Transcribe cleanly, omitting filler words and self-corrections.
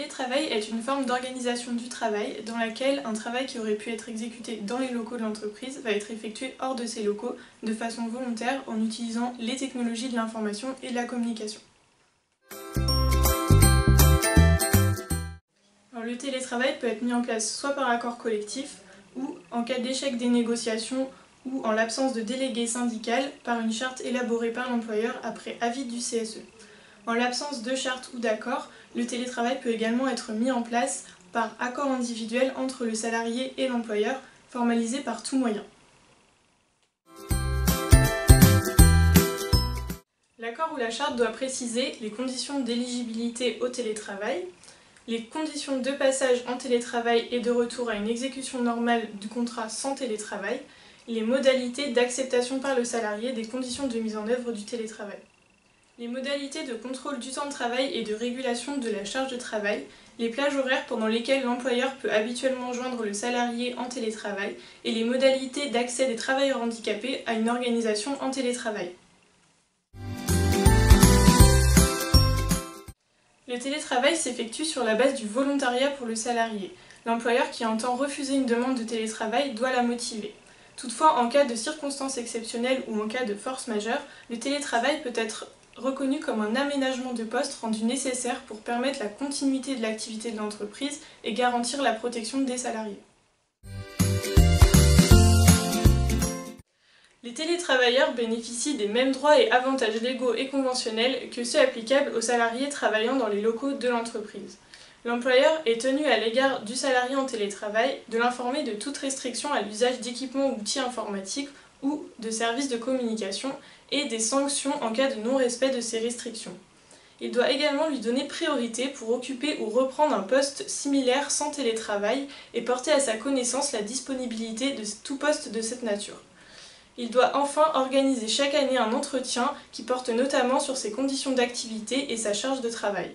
télétravail est une forme d'organisation du travail dans laquelle un travail qui aurait pu être exécuté dans les locaux de l'entreprise va être effectué hors de ces locaux de façon volontaire en utilisant les technologies de l'information et de la communication. Alors, le télétravail peut être mis en place soit par accord collectif ou, en cas d'échec des négociations ou en l'absence de délégué syndical, par une charte élaborée par l'employeur après avis du CSE. En l'absence de charte ou d'accord, le télétravail peut également être mis en place par accord individuel entre le salarié et l'employeur, formalisé par tout moyen. L'accord ou la charte doit préciser les conditions d'éligibilité au télétravail, les conditions de passage en télétravail et de retour à une exécution normale du contrat sans télétravail, les modalités d'acceptation par le salarié des conditions de mise en œuvre du télétravail. Les modalités de contrôle du temps de travail et de régulation de la charge de travail, les plages horaires pendant lesquelles l'employeur peut habituellement joindre le salarié en télétravail et les modalités d'accès des travailleurs handicapés à une organisation en télétravail. Le télétravail s'effectue sur la base du volontariat pour le salarié. L'employeur qui entend refuser une demande de télétravail doit la motiver. Toutefois, en cas de circonstances exceptionnelles ou en cas de force majeure, le télétravail peut être reconnu comme un aménagement de poste rendu nécessaire pour permettre la continuité de l'activité de l'entreprise et garantir la protection des salariés. Les télétravailleurs bénéficient des mêmes droits et avantages légaux et conventionnels que ceux applicables aux salariés travaillant dans les locaux de l'entreprise. L'employeur est tenu à l'égard du salarié en télétravail de l'informer de toute restriction à l'usage d'équipements ou outils informatiques ou de services de communication et des sanctions en cas de non-respect de ces restrictions. Il doit également lui donner priorité pour occuper ou reprendre un poste similaire sans télétravail et porter à sa connaissance la disponibilité de tout poste de cette nature. Il doit enfin organiser chaque année un entretien qui porte notamment sur ses conditions d'activité et sa charge de travail.